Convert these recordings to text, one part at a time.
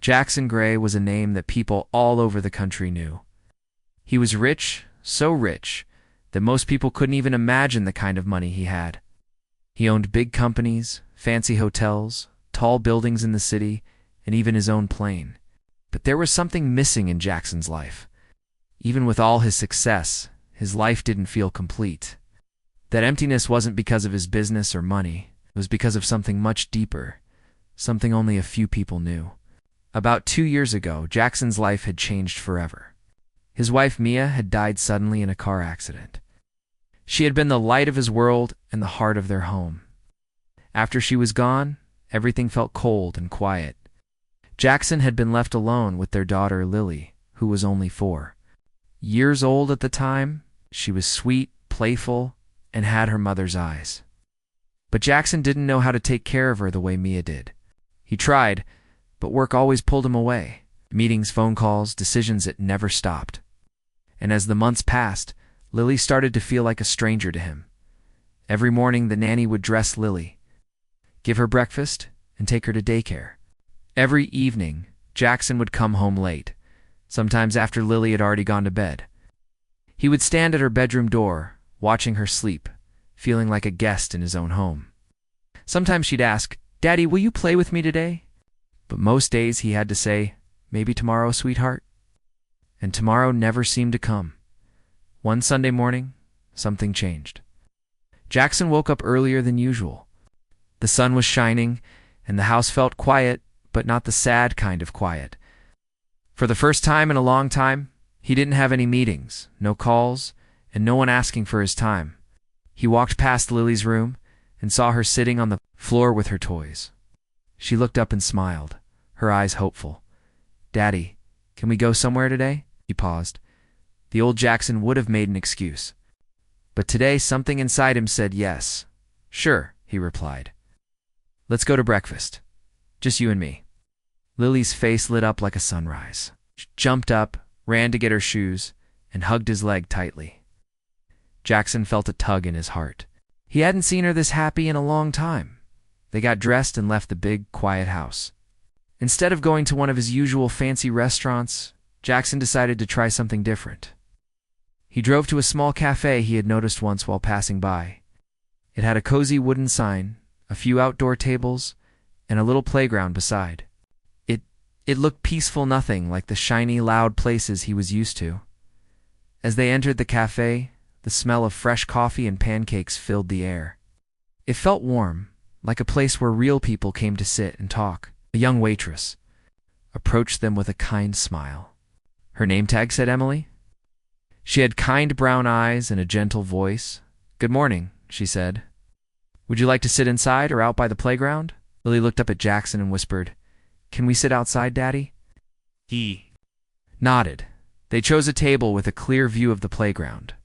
Jackson Gray was a name that people all over the country knew. He was rich, so rich, that most people couldn't even imagine the kind of money he had. He owned big companies, fancy hotels, tall buildings in the city, and even his own plane. But there was something missing in Jackson's life. Even with all his success, his life didn't feel complete. That emptiness wasn't because of his business or money. It was because of something much deeper, something only a few people knew. About 2 years ago, Jackson's life had changed forever. His wife Mia had died suddenly in a car accident. She had been the light of his world and the heart of their home. After she was gone, everything felt cold and quiet. Jackson had been left alone with their daughter Lily, who was only 4 years old at the time. She was sweet, playful, and had her mother's eyes. But Jackson didn't know how to take care of her the way Mia did. He tried, but work always pulled him away. Meetings, phone calls, decisions that never stopped. And as the months passed, Lily started to feel like a stranger to him. Every morning the nanny would dress Lily, give her breakfast, and take her to daycare. Every evening, Jackson would come home late, sometimes after Lily had already gone to bed. He would stand at her bedroom door, watching her sleep, feeling like a guest in his own home. Sometimes she'd ask, "Daddy, will you play with me today?" But most days he had to say, "Maybe tomorrow, sweetheart." And tomorrow never seemed to come. One Sunday morning, something changed. Jackson woke up earlier than usual. The sun was shining, and the house felt quiet, but not the sad kind of quiet. For the first time in a long time, he didn't have any meetings, no calls, and no one asking for his time. He walked past Lily's room and saw her sitting on the floor with her toys. She looked up and smiled, her eyes hopeful. "Daddy, can we go somewhere today?" He paused. The old Jackson would have made an excuse. But today something inside him said yes. "Sure," he replied. "Let's go to breakfast. Just you and me." Lily's face lit up like a sunrise. She jumped up, ran to get her shoes, and hugged his leg tightly. Jackson felt a tug in his heart. He hadn't seen her this happy in a long time. They got dressed and left the big, quiet house. Instead of going to one of his usual fancy restaurants, Jackson decided to try something different. He drove to a small cafe he had noticed once while passing by. It had a cozy wooden sign, a few outdoor tables, and a little playground beside. It looked peaceful, nothing like the shiny, loud places he was used to. As they entered the cafe, the smell of fresh coffee and pancakes filled the air. It felt warm, like a place where real people came to sit and talk. A young waitress approached them with a kind smile. "Her name tag," said Emily. She had kind brown eyes and a gentle voice. "Good morning," she said. "Would you like to sit inside or out by the playground?" Lily looked up at Jackson and whispered, "Can we sit outside, Daddy?" He nodded. They chose a table with a clear view of the playground.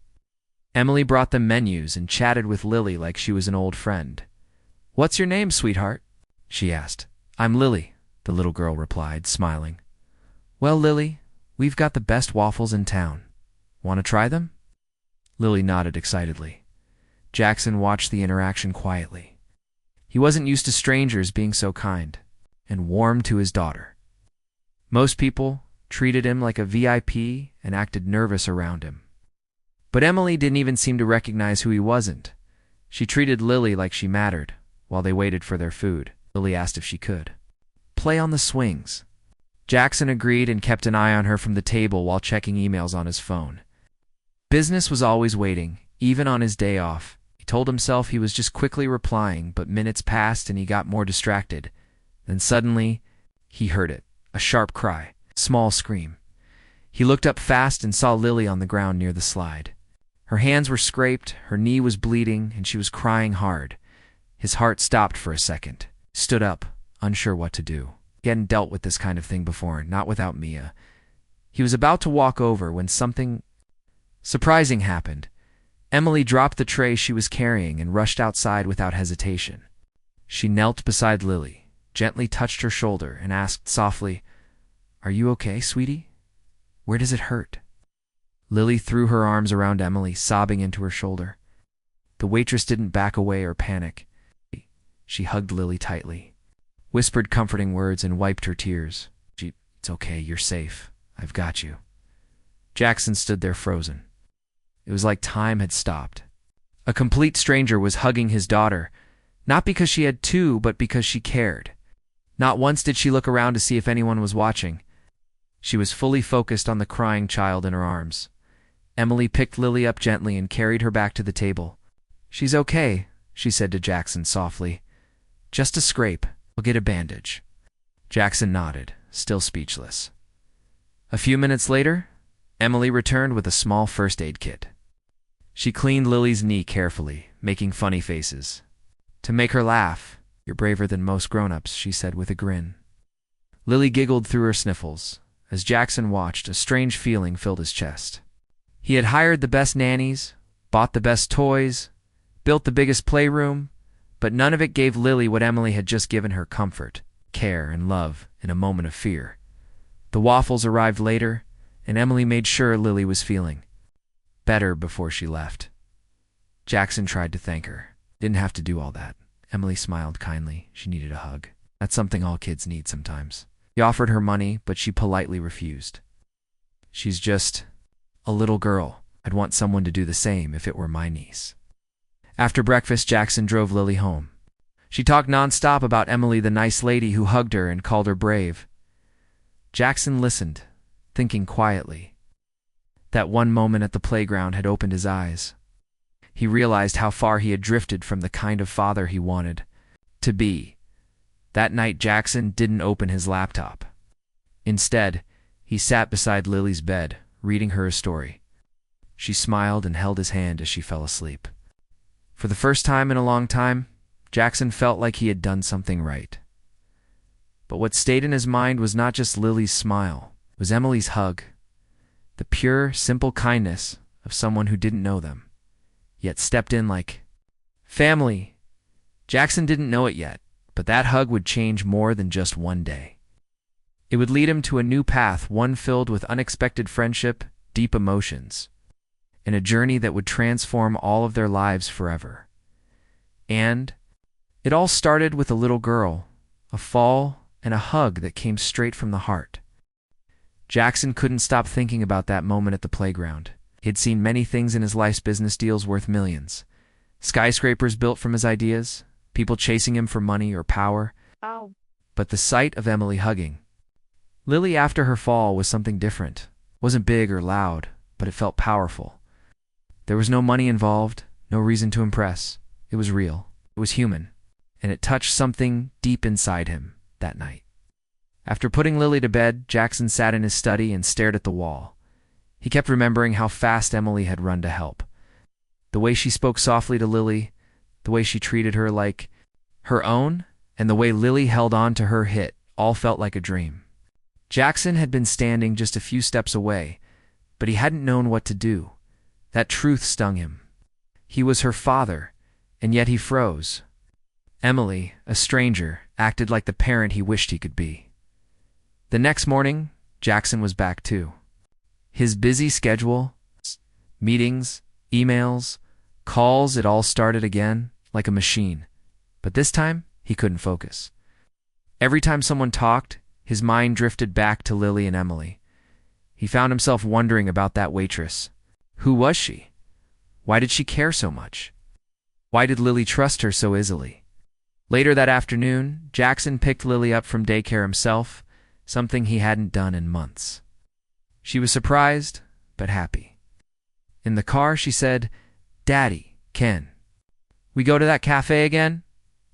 Emily brought them menus and chatted with Lily like she was an old friend. "What's your name, sweetheart?" she asked. "I'm Lily," the little girl replied, smiling. "Well, Lily, we've got the best waffles in town. Want to try them?" Lily nodded excitedly. Jackson watched the interaction quietly. He wasn't used to strangers being so kind and warm to his daughter. Most people treated him like a VIP and acted nervous around him. But Emily didn't even seem to recognize who he wasn't. She treated Lily like she mattered while they waited for their food. Lily asked if she could play on the swings. Jackson agreed and kept an eye on her from the table while checking emails on his phone. Business was always waiting, even on his day off. He told himself he was just quickly replying, but minutes passed and he got more distracted. Then suddenly, he heard it, a sharp cry, small scream. He looked up fast and saw Lily on the ground near the slide. Her hands were scraped, her knee was bleeding, and she was crying hard. His heart stopped for a second. Stood up, unsure what to do. He hadn't dealt with this kind of thing before, not without Mia. He was about to walk over when something surprising happened. Emily dropped the tray she was carrying and rushed outside without hesitation. She knelt beside Lily, gently touched her shoulder, and asked softly, "Are you okay, sweetie? Where does it hurt?" Lily threw her arms around Emily, sobbing into her shoulder. The waitress didn't back away or panic. She hugged Lily tightly, whispered comforting words, and wiped her tears. It's okay, you're safe. I've got you. Jackson stood there frozen. It was like time had stopped. A complete stranger was hugging his daughter, not because she had to, but because she cared. Not once did she look around to see if anyone was watching. She was fully focused on the crying child in her arms. Emily picked Lily up gently and carried her back to the table. "She's okay," she said to Jackson softly. "Just a scrape. I'll get a bandage." Jackson nodded, still speechless. A few minutes later, Emily returned with a small first aid kit. She cleaned Lily's knee carefully, making funny faces. To make her laugh, "You're braver than most grown-ups," she said with a grin. Lily giggled through her sniffles. As Jackson watched, a strange feeling filled his chest. He had hired the best nannies, bought the best toys, built the biggest playroom, but none of it gave Lily what Emily had just given her: comfort, care, and love in a moment of fear. The waffles arrived later, and Emily made sure Lily was feeling better before she left. Jackson tried to thank her. Didn't have to do all that. Emily smiled kindly. She needed a hug. That's something all kids need sometimes. He offered her money, but she politely refused. "She's just a little girl. I'd want someone to do the same if it were my niece." After breakfast, Jackson drove Lily home. She talked nonstop about Emily, the nice lady who hugged her and called her brave. Jackson listened, thinking quietly. That one moment at the playground had opened his eyes. He realized how far he had drifted from the kind of father he wanted to be. That night, Jackson didn't open his laptop. Instead, he sat beside Lily's bed, reading her a story. She smiled and held his hand as she fell asleep. For the first time in a long time, Jackson felt like he had done something right. But what stayed in his mind was not just Lily's smile, it was Emily's hug. The pure, simple kindness of someone who didn't know them, yet stepped in like family. Jackson didn't know it yet, but that hug would change more than just one day. It would lead him to a new path, one filled with unexpected friendship, deep emotions, and a journey that would transform all of their lives forever. And it all started with a little girl, a fall, and a hug that came straight from the heart. Jackson couldn't stop thinking about that moment at the playground. He had seen many things in his life's business deals worth millions. Skyscrapers built from his ideas, people chasing him for money or power. Oh. But the sight of Emily hugging Lily after her fall was something different. It wasn't big or loud, but it felt powerful. There was no money involved, no reason to impress. It was real. It was human. And it touched something deep inside him that night. After putting Lily to bed, Jackson sat in his study and stared at the wall. He kept remembering how fast Emily had run to help. The way she spoke softly to Lily, the way she treated her like her own, and the way Lily held on to her hit all felt like a dream. Jackson had been standing just a few steps away, but he hadn't known what to do. That truth stung him. He was her father, and yet he froze. Emily, a stranger, acted like the parent he wished he could be. The next morning, Jackson was back too. His busy schedule, meetings, emails, calls, it all started again, like a machine. But this time, he couldn't focus. Every time someone talked, his mind drifted back to Lily and Emily. He found himself wondering about that waitress. Who was she? Why did she care so much? Why did Lily trust her so easily? Later that afternoon, Jackson picked Lily up from daycare himself, something he hadn't done in months. She was surprised, but happy. In the car, she said, "Daddy, Ken, we go to that cafe again?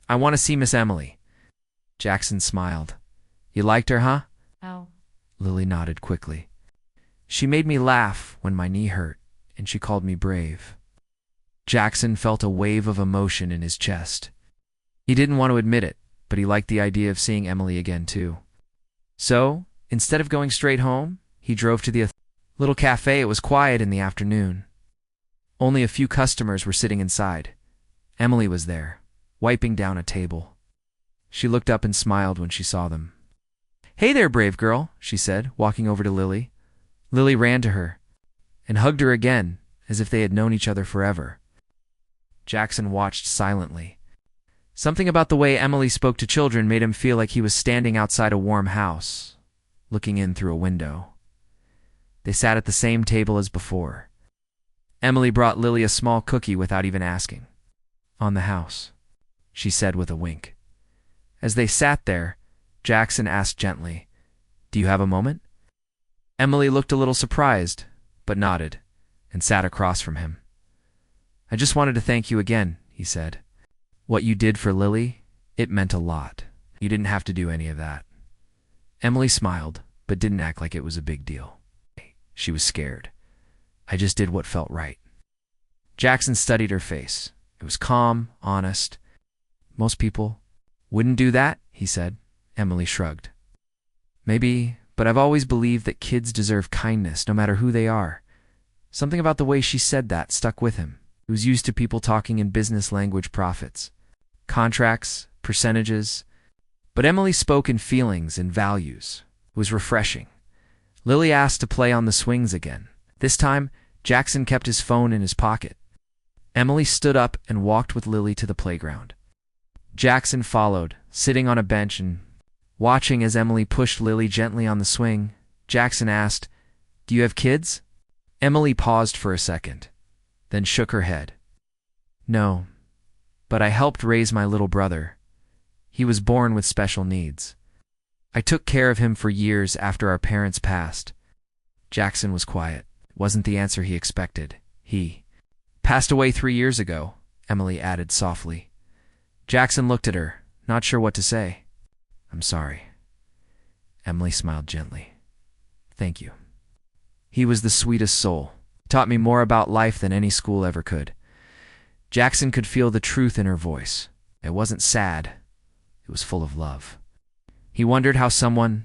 I want to see Miss Emily." Jackson smiled. "You liked her, huh?" Oh. Lily nodded quickly. "She made me laugh when my knee hurt, and she called me brave." Jackson felt a wave of emotion in his chest. He didn't want to admit it, but he liked the idea of seeing Emily again too. So, instead of going straight home, he drove to the little cafe. It was quiet in the afternoon. Only a few customers were sitting inside. Emily was there, wiping down a table. She looked up and smiled when she saw them. "Hey there, brave girl," she said, walking over to Lily. Lily ran to her and hugged her again, as if they had known each other forever. Jackson watched silently. Something about the way Emily spoke to children made him feel like he was standing outside a warm house, looking in through a window. They sat at the same table as before. Emily brought Lily a small cookie without even asking. "On the house," she said with a wink. As they sat there, Jackson asked gently, "Do you have a moment?" Emily looked a little surprised, but nodded, and sat across from him. "I just wanted to thank you again," he said. "What you did for Lily, it meant a lot. You didn't have to do any of that." Emily smiled, but didn't act like it was a big deal. She was scared. "I just did what felt right." Jackson studied her face. It was calm, honest. "Most people wouldn't do that," he said. Emily shrugged. "Maybe, but I've always believed that kids deserve kindness, no matter who they are." Something about the way she said that stuck with him. He was used to people talking in business language, profits, contracts, percentages. But Emily spoke in feelings and values. It was refreshing. Lily asked to play on the swings again. This time, Jackson kept his phone in his pocket. Emily stood up and walked with Lily to the playground. Jackson followed, sitting on a bench and watching as Emily pushed Lily gently on the swing. Jackson asked, "Do you have kids?" Emily paused for a second, then shook her head. "No, but I helped raise my little brother. He was born with special needs. I took care of him for years after our parents passed." Jackson was quiet. It wasn't the answer he expected. "He passed away 3 years ago," Emily added softly. Jackson looked at her, not sure what to say. "I'm sorry." Emily smiled gently. "Thank you. He was the sweetest soul. Taught me more about life than any school ever could." Jackson could feel the truth in her voice. It wasn't sad. It was full of love. He wondered how someone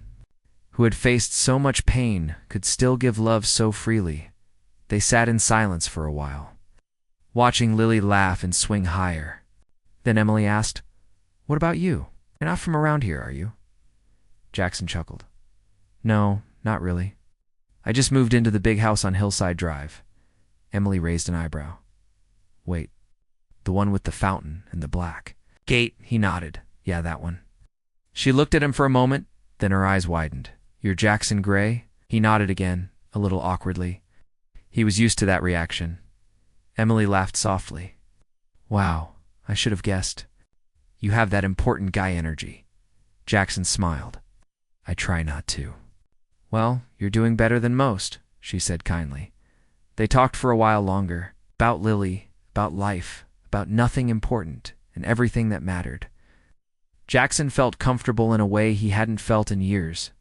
who had faced so much pain could still give love so freely. They sat in silence for a while, watching Lily laugh and swing higher. Then Emily asked, "What about you? You're not from around here, are you?" Jackson chuckled. "No, not really. I just moved into the big house on Hillside Drive." Emily raised an eyebrow. "Wait, the one with the fountain and the black gate?" He nodded. "Yeah, that one." She looked at him for a moment, then her eyes widened. "You're Jackson Gray?" He nodded again, a little awkwardly. He was used to that reaction. Emily laughed softly. "Wow, I should have guessed. You have that important guy energy." Jackson smiled. "I try not to." "Well, you're doing better than most," she said kindly. They talked for a while longer, about Lily, about life, about nothing important and everything that mattered. Jackson felt comfortable in a way he hadn't felt in years.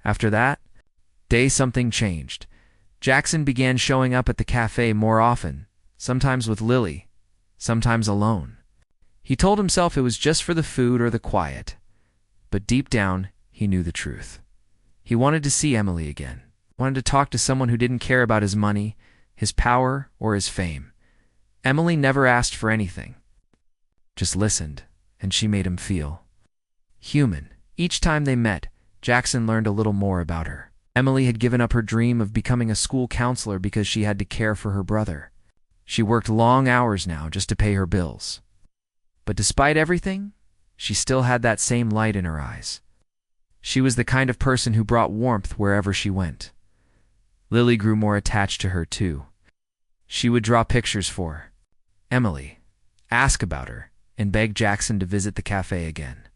After that day, something changed. Jackson began showing up at the cafe more often, sometimes with Lily, sometimes alone. He told himself it was just for the food or the quiet, but deep down, he knew the truth. He wanted to see Emily again, wanted to talk to someone who didn't care about his money, his power, or his fame. Emily never asked for anything, just listened, and she made him feel human. Each time they met, Jackson learned a little more about her. Emily had given up her dream of becoming a school counselor because she had to care for her brother. She worked long hours now just to pay her bills. But despite everything, she still had that same light in her eyes. She was the kind of person who brought warmth wherever she went. Lily grew more attached to her too. She would draw pictures for Emily, ask about her, and beg Jackson to visit the cafe again.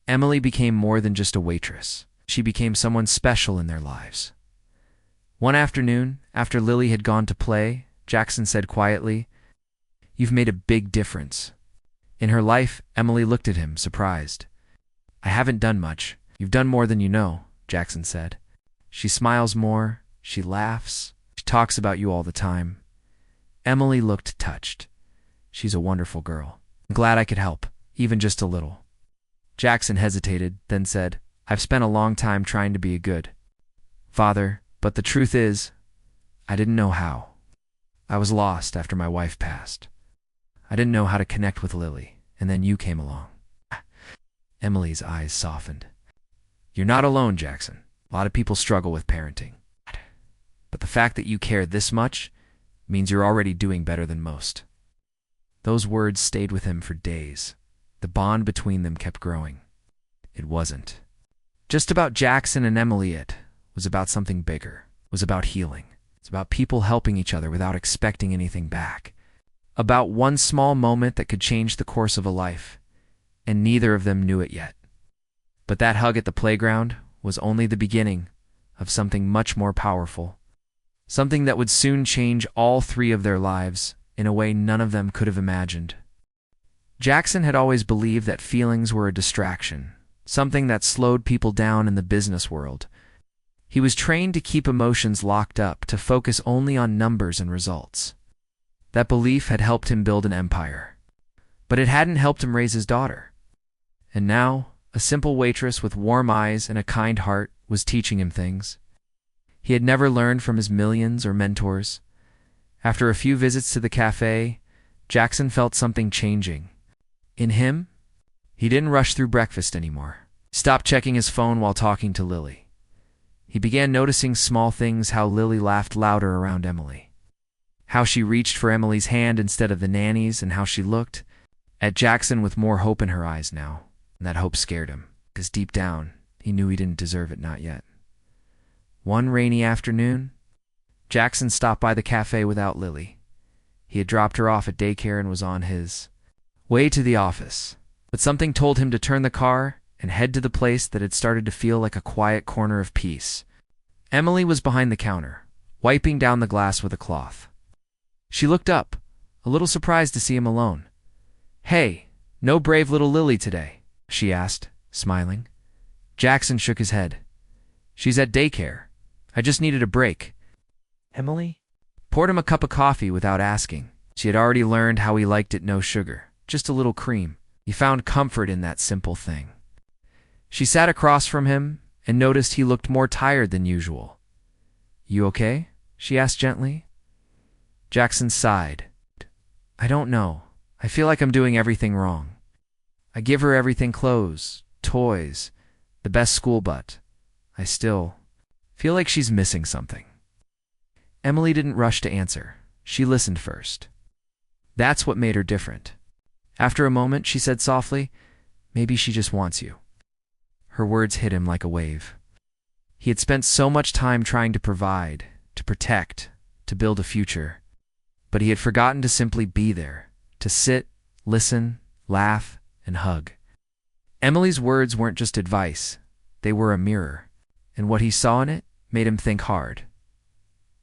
Emily became more than just a waitress. She became someone special in their lives. One afternoon, after Lily had gone to play, Jackson said quietly, "You've made a big difference." In her life, Emily looked at him, surprised. "I haven't done much. You've done more than you know," Jackson said. "She smiles more, she laughs, she talks about you all the time." Emily looked touched. "She's a wonderful girl. I'm glad I could help, even just a little." Jackson hesitated, then said, "I've spent a long time trying to be a good father, but the truth is, I didn't know how. I was lost after my wife passed. I didn't know how to connect with Lily, and then you came along." Emily's eyes softened. "You're not alone, Jackson. A lot of people struggle with parenting. But the fact that you care this much means you're already doing better than most." Those words stayed with him for days. The bond between them kept growing. It wasn't Just about Jackson and Emily, it was about something bigger. It was about healing. It's about people helping each other without expecting anything back. About one small moment that could change the course of a life, and neither of them knew it yet. But that hug at the playground was only the beginning of something much more powerful, something that would soon change all three of their lives in a way none of them could have imagined. Jackson had always believed that feelings were a distraction, something that slowed people down in the business world. He was trained to keep emotions locked up, to focus only on numbers and results. That belief had helped him build an empire, but it hadn't helped him raise his daughter. And now, a simple waitress with warm eyes and a kind heart was teaching him things he had never learned from his millions or mentors. After a few visits to the cafe, Jackson felt something changing. In him, he didn't rush through breakfast anymore. He stopped checking his phone while talking to Lily. He began noticing small things: how Lily laughed louder around Emily, how she reached for Emily's hand instead of the nanny's, and how she looked at Jackson with more hope in her eyes now. And that hope scared him, because deep down, he knew he didn't deserve it, not yet. One rainy afternoon, Jackson stopped by the cafe without Lily. He had dropped her off at daycare and was on his way to the office. But something told him to turn the car and head to the place that had started to feel like a quiet corner of peace. Emily was behind the counter, wiping down the glass with a cloth. She looked up, a little surprised to see him alone. "Hey, no brave little Lily today?" she asked, smiling. Jackson shook his head. "She's at daycare. I just needed a break." Emily poured him a cup of coffee without asking. She had already learned how he liked it: no sugar, just a little cream. He found comfort in that simple thing. She sat across from him and noticed he looked more tired than usual. "You okay?" she asked gently. Jackson sighed. "I don't know. I feel like I'm doing everything wrong. I give her everything: clothes, toys, the best school, but I still feel like she's missing something." Emily didn't rush to answer. She listened first. That's what made her different. After a moment, she said softly, "Maybe she just wants you." Her words hit him like a wave. He had spent so much time trying to provide, to protect, to build a future, but he had forgotten to simply be there, to sit, listen, laugh, and hug. Emily's words weren't just advice. They were a mirror, and what he saw in it made him think hard.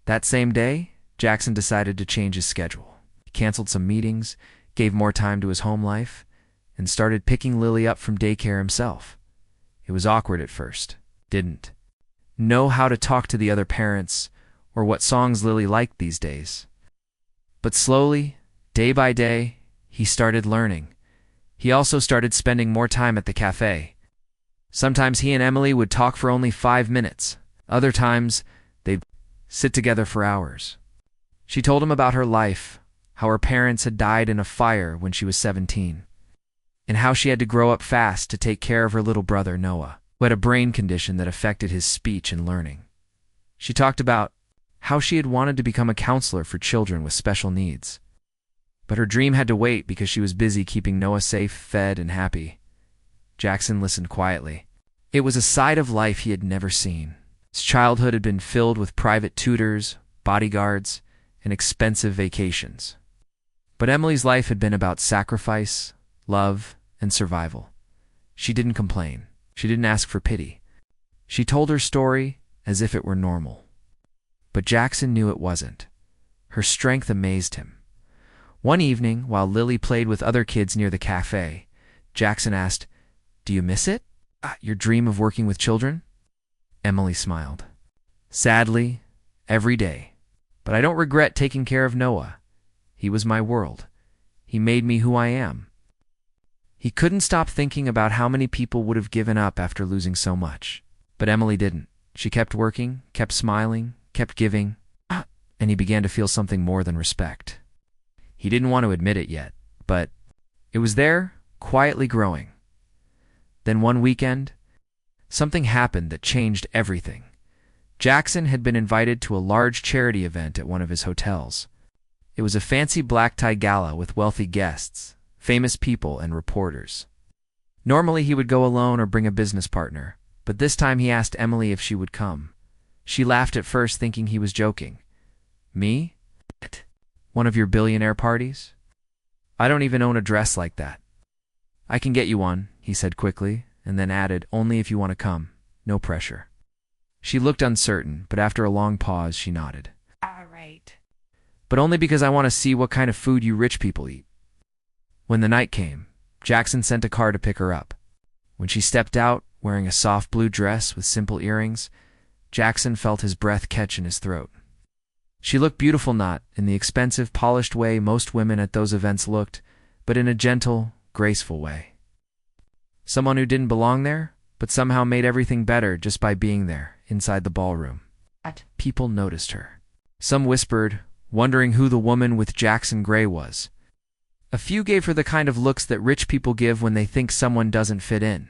That same day, Jackson decided to change his schedule. He canceled some meetings, gave more time to his home life, and started picking Lily up from daycare himself. It was awkward at first. Didn't know how to talk to the other parents or what songs Lily liked these days. But slowly, day by day, he started learning. He also started spending more time at the cafe. Sometimes he and Emily would talk for only 5 minutes. Other times, they'd sit together for hours. She told him about her life, how her parents had died in a fire when she was 17, and how she had to grow up fast to take care of her little brother Noah, who had a brain condition that affected his speech and learning. She talked about how she had wanted to become a counselor for children with special needs, but her dream had to wait because she was busy keeping Noah safe, fed, and happy. Jackson listened quietly. It was a side of life he had never seen. His childhood had been filled with private tutors, bodyguards, and expensive vacations. But Emily's life had been about sacrifice, love, and survival. She didn't complain. She didn't ask for pity. She told her story as if it were normal. But Jackson knew it wasn't. Her strength amazed him. One evening, while Lily played with other kids near the cafe, Jackson asked, "Do you miss it? Your dream of working with children?" Emily smiled. "Sadly, every day. But I don't regret taking care of Noah. He was my world. He made me who I am." He couldn't stop thinking about how many people would have given up after losing so much. But Emily didn't. She kept working, kept smiling, kept giving, and he began to feel something more than respect. He didn't want to admit it yet, but it was there, quietly growing. Then one weekend, something happened that changed everything. Jackson had been invited to a large charity event at one of his hotels. It was a fancy black-tie gala with wealthy guests, famous people, and reporters. Normally he would go alone or bring a business partner, but this time he asked Emily if she would come. She laughed at first, thinking he was joking. Me? One of your billionaire parties? I don't even own a dress like that. I can get you one, he said quickly, and then added, only if you want to come. No pressure. She looked uncertain, but after a long pause, she nodded. All right. But only because I want to see what kind of food you rich people eat. When the night came, Jackson sent a car to pick her up. When she stepped out, wearing a soft blue dress with simple earrings, Jackson felt his breath catch in his throat. She looked beautiful, not in the expensive, polished way most women at those events looked, but in a gentle, graceful way. Someone who didn't belong there, but somehow made everything better just by being there, inside the ballroom. People noticed her. Some whispered, wondering who the woman with Jackson Gray was. A few gave her the kind of looks that rich people give when they think someone doesn't fit in.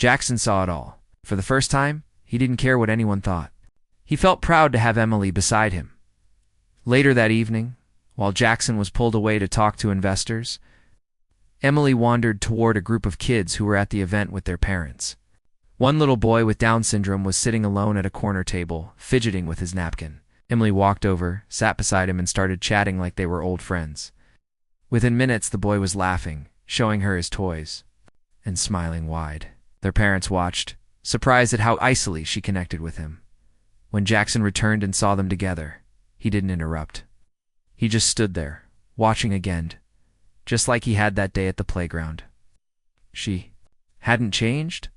Jackson saw it all. For the first time, he didn't care what anyone thought. He felt proud to have Emily beside him. Later that evening, while Jackson was pulled away to talk to investors, Emily wandered toward a group of kids who were at the event with their parents. One little boy with Down syndrome was sitting alone at a corner table, fidgeting with his napkin. Emily walked over, sat beside him, and started chatting like they were old friends. Within minutes, the boy was laughing, showing her his toys, and smiling wide. Their parents watched, surprised at how easily she connected with him. When Jackson returned and saw them together, he didn't interrupt. He just stood there, watching again, just like he had that day at the playground. She hadn't changed,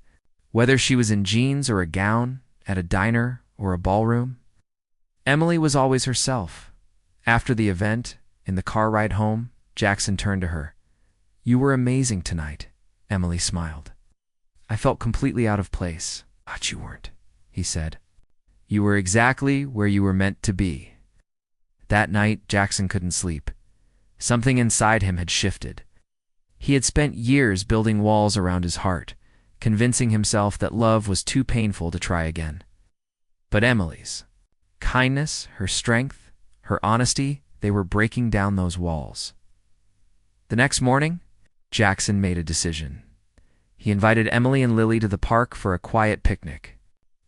whether she was in jeans or a gown, at a diner or a ballroom. Emily was always herself. After the event, in the car ride home, Jackson turned to her. You were amazing tonight, Emily smiled. I felt completely out of place. But you weren't, he said. You were exactly where you were meant to be. That night, Jackson couldn't sleep. Something inside him had shifted. He had spent years building walls around his heart, convincing himself that love was too painful to try again. But Emily's kindness, her strength, her honesty, they were breaking down those walls. The next morning, Jackson made a decision. He invited Emily and Lily to the park for a quiet picnic.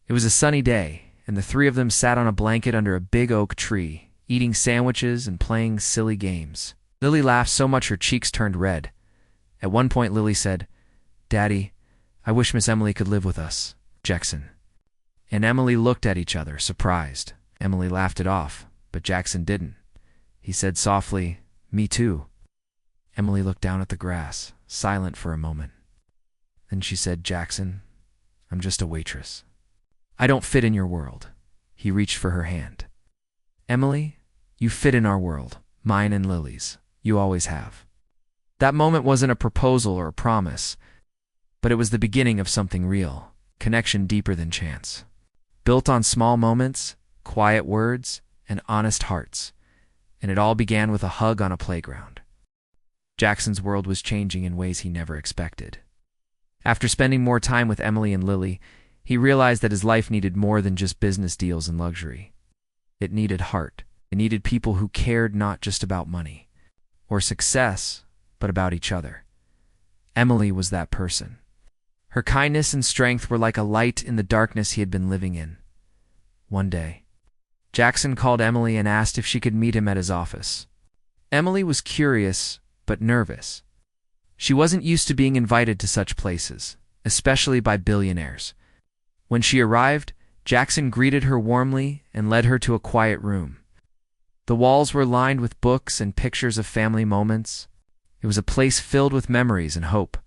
It was a sunny day, and the three of them sat on a blanket under a big oak tree, eating sandwiches and playing silly games. Lily laughed so much her cheeks turned red. At one point, Lily said, Daddy, I wish Miss Emily could live with us, Jackson. And Emily looked at each other, surprised. Emily laughed it off, but Jackson didn't. He said softly, Me too. Emily looked down at the grass, silent for a moment. Then she said, Jackson, I'm just a waitress. I don't fit in your world. He reached for her hand. Emily, you fit in our world, mine and Lily's. You always have. That moment wasn't a proposal or a promise, but it was the beginning of something real, connection deeper than chance. Built on small moments, quiet words, and honest hearts. And it all began with a hug on a playground. Jackson's world was changing in ways he never expected. After spending more time with Emily and Lily, he realized that his life needed more than just business deals and luxury. It needed heart. It needed people who cared not just about money or success, but about each other. Emily was that person. Her kindness and strength were like a light in the darkness he had been living in. One day, Jackson called Emily and asked if she could meet him at his office. Emily was curious, but nervous. She wasn't used to being invited to such places, especially by billionaires. When she arrived, Jackson greeted her warmly and led her to a quiet room. The walls were lined with books and pictures of family moments. It was a place filled with memories and hope.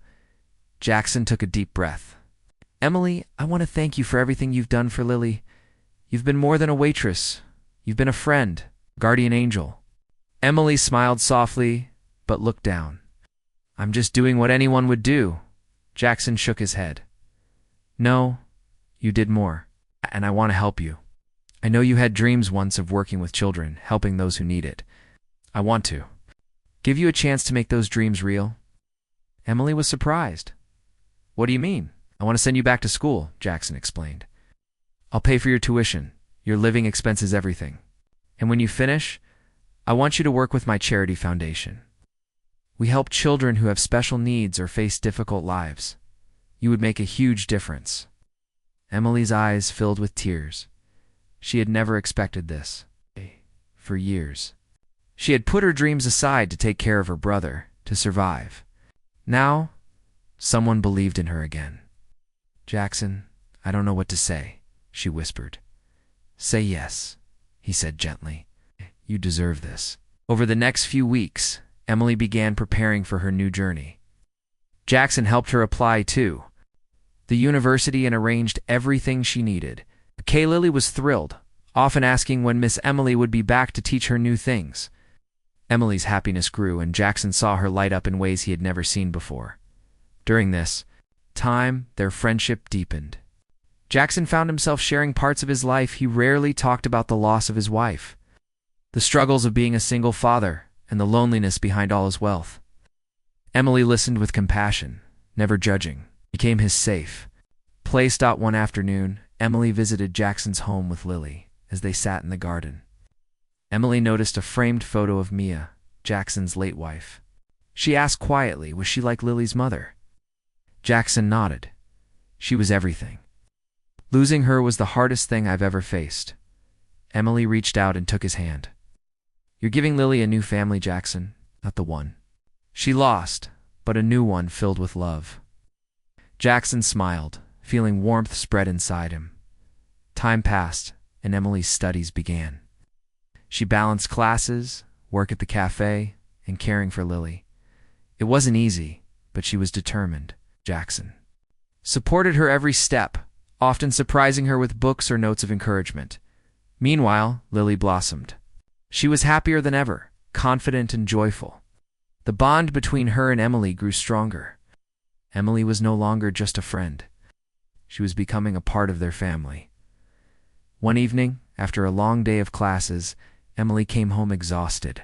Jackson took a deep breath. Emily, I want to thank you for everything you've done for Lily. You've been more than a waitress. You've been a friend, guardian angel. Emily smiled softly, but looked down. I'm just doing what anyone would do. Jackson shook his head. No, you did more, and I want to help you. I know you had dreams once of working with children, helping those who need it. I want to give you a chance to make those dreams real. Emily was surprised. What do you mean? I want to send you back to school, Jackson explained. I'll pay for your tuition, your living expenses, everything. And when you finish, I want you to work with my charity foundation. We help children who have special needs or face difficult lives. You would make a huge difference. Emily's eyes filled with tears. She had never expected this. For years, she had put her dreams aside to take care of her brother, to survive. Now, someone believed in her again. "Jackson, I don't know what to say," she whispered. "Say yes," he said gently. "You deserve this." Over the next few weeks, Emily began preparing for her new journey. Jackson helped her apply too. The university and arranged everything she needed. Kay Lily was thrilled, often asking when Miss Emily would be back to teach her new things. Emily's happiness grew, and Jackson saw her light up in ways he had never seen before. During this time, their friendship deepened. Jackson found himself sharing parts of his life he rarely talked about: the loss of his wife, the struggles of being a single father, and the loneliness behind all his wealth. Emily listened with compassion, never judging, became his safe place. One afternoon, Emily visited Jackson's home with Lily. As they sat in the garden, Emily noticed a framed photo of Mia, Jackson's late wife. She asked quietly, was she like Lily's mother? Jackson nodded. She was everything. Losing her was the hardest thing I've ever faced. Emily reached out and took his hand. You're giving Lily a new family, Jackson, not the one she lost, but a new one filled with love. Jackson smiled, feeling warmth spread inside him. Time passed, and Emily's studies began. She balanced classes, work at the cafe, and caring for Lily. It wasn't easy, but she was determined. Jackson supported her every step, often surprising her with books or notes of encouragement. Meanwhile, Lily blossomed. She was happier than ever, confident and joyful. The bond between her and Emily grew stronger. Emily was no longer just a friend. She was becoming a part of their family. One evening, after a long day of classes, Emily came home exhausted.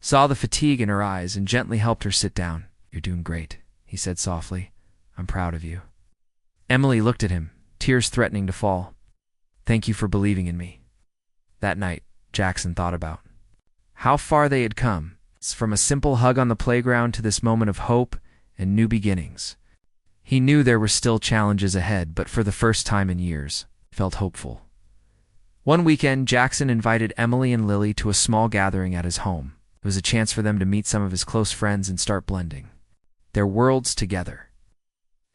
Saw the fatigue in her eyes and gently helped her sit down. You're doing great, he said softly. I'm proud of you. Emily looked at him, tears threatening to fall. Thank you for believing in me. That night, Jackson thought about how far they had come, from a simple hug on the playground to this moment of hope and new beginnings. He knew there were still challenges ahead, but for the first time in years, felt hopeful. One weekend, Jackson invited Emily and Lily to a small gathering at his home. It was a chance for them to meet some of his close friends and start blending their worlds together.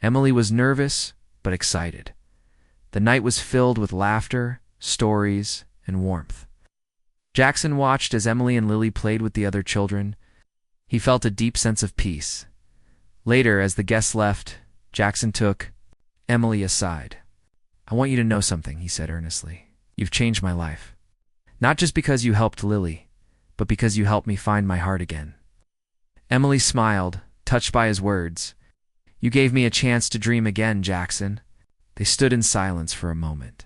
Emily was nervous, but excited. The night was filled with laughter, stories, and warmth. Jackson watched as Emily and Lily played with the other children. He felt a deep sense of peace. Later, as the guests left, Jackson took Emily aside. I want you to know something, he said earnestly. You've changed my life. Not just because you helped Lily, but because you helped me find my heart again. Emily smiled, touched by his words. You gave me a chance to dream again, Jackson. They stood in silence for a moment,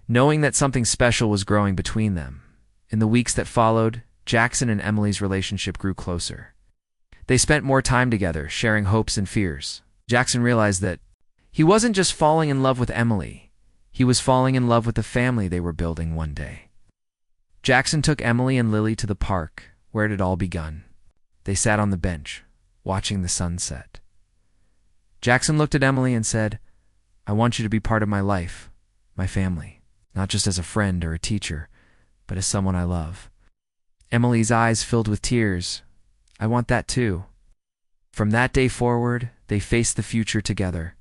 knowing that something special was growing between them. In the weeks that followed, Jackson and Emily's relationship grew closer. They spent more time together, sharing hopes and fears. Jackson realized that he wasn't just falling in love with Emily, he was falling in love with the family they were building one day. Jackson took Emily and Lily to the park, where it had all begun. They sat on the bench, watching the sunset. Jackson looked at Emily and said, I want you to be part of my life, my family, not just as a friend or a teacher, but as someone I love. Emily's eyes filled with tears. I want that too. From that day forward, they faced the future together.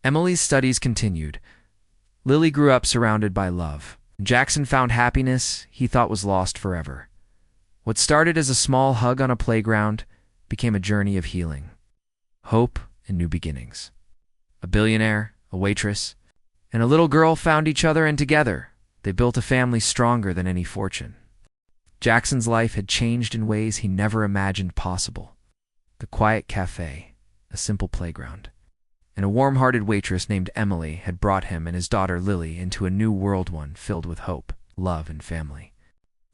Emily's studies continued. Lily grew up surrounded by love. Jackson found happiness he thought was lost forever. What started as a small hug on a playground became a journey of healing, hope, and new beginnings. A billionaire, a waitress, and a little girl found each other, and together they built a family stronger than any fortune. Jackson's life had changed in ways he never imagined possible. The quiet cafe, a simple playground, and a warm-hearted waitress named Emily had brought him and his daughter Lily into a new world, one filled with hope, love, and family.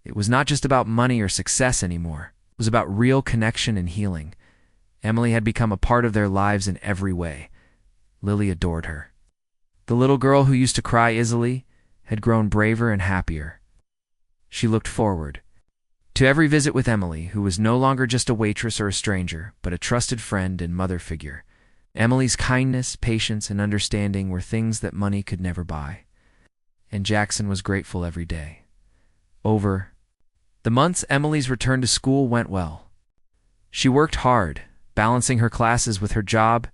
It was not just about money or success anymore. It was about real connection and healing. Emily had become a part of their lives in every way. Lily adored her. The little girl who used to cry easily had grown braver and happier. She looked forward to every visit with Emily, who was no longer just a waitress or a stranger, but a trusted friend and mother figure. Emily's kindness, patience, and understanding were things that money could never buy, and Jackson was grateful every day. Over the months, Emily's return to school went well. She worked hard, balancing her classes with her job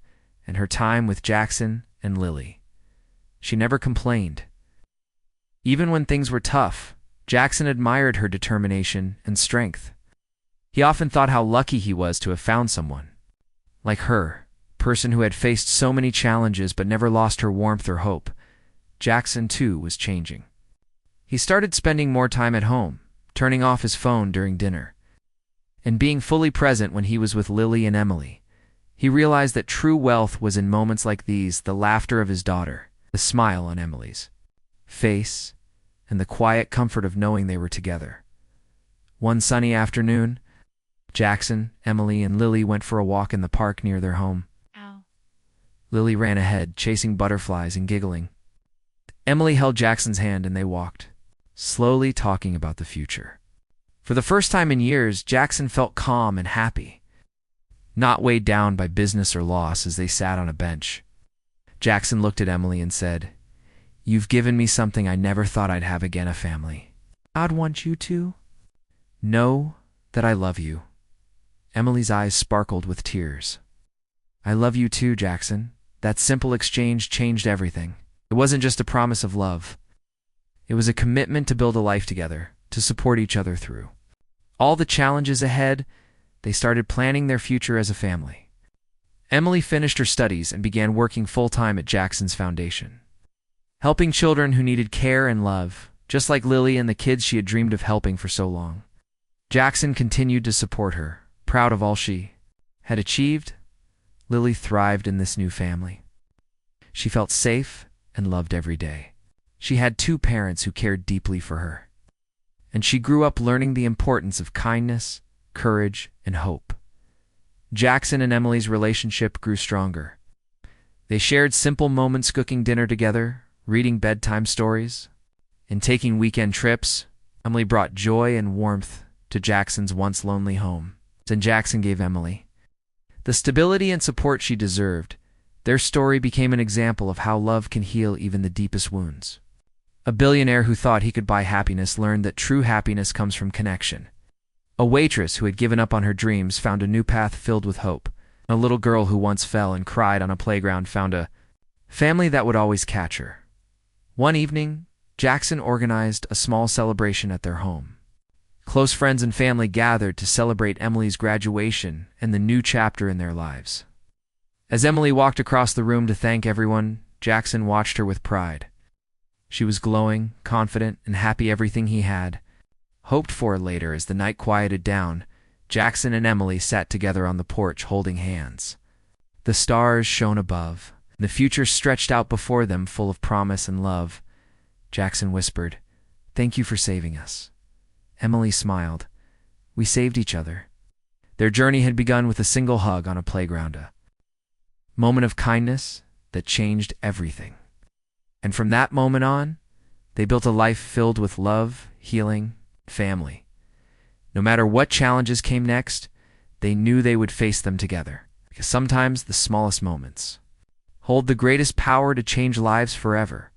and her time with Jackson and Lily. She never complained. Even when things were tough, Jackson admired her determination and strength. He often thought how lucky he was to have found someone like her, a person who had faced so many challenges but never lost her warmth or hope. Jackson, too, was changing. He started spending more time at home, turning off his phone during dinner, and being fully present when he was with Lily and Emily. He realized that true wealth was in moments like these: the laughter of his daughter, the smile on Emily's face, and the quiet comfort of knowing they were together. One sunny afternoon, Jackson, Emily, and Lily went for a walk in the park near their home. Ow. Lily ran ahead, chasing butterflies and giggling. Emily held Jackson's hand and they walked, slowly talking about the future. For the first time in years, Jackson felt calm and happy, not weighed down by business or loss. As they sat on a bench, Jackson looked at Emily and said, "You've given me something I never thought I'd have again, a family. I'd want you to know that I love you." Emily's eyes sparkled with tears. "I love you too, Jackson." That simple exchange changed everything. It wasn't just a promise of love. It was a commitment to build a life together, to support each other through all the challenges ahead. They started planning their future as a family. Emily finished her studies and began working full-time at Jackson's foundation, helping children who needed care and love, just like Lily and the kids she had dreamed of helping for so long. Jackson continued to support her, proud of all she had achieved. Lily thrived in this new family. She felt safe and loved every day. She had two parents who cared deeply for her, and she grew up learning the importance of kindness, courage, and hope. Jackson and Emily's relationship grew stronger. They shared simple moments, cooking dinner together, reading bedtime stories, and taking weekend trips. Emily brought joy and warmth to Jackson's once lonely home, and Jackson gave Emily the stability and support she deserved. Their story became an example of how love can heal even the deepest wounds. A billionaire who thought he could buy happiness learned that true happiness comes from connection. A waitress who had given up on her dreams found a new path filled with hope. A little girl who once fell and cried on a playground found a family that would always catch her. One evening, Jackson organized a small celebration at their home. Close friends and family gathered to celebrate Emily's graduation and the new chapter in their lives. As Emily walked across the room to thank everyone, Jackson watched her with pride. She was glowing, confident, and happy everything he had hoped for. Later, as the night quieted down, Jackson and Emily sat together on the porch holding hands. The stars shone above. The future stretched out before them, full of promise and love. Jackson whispered, "Thank you for saving us." Emily smiled. "We saved each other." Their journey had begun with a single hug on a playground, a moment of kindness that changed everything. And from that moment on, they built a life filled with love, healing, family. No matter what challenges came next, they knew they would face them together, because sometimes the smallest moments hold the greatest power to change lives forever.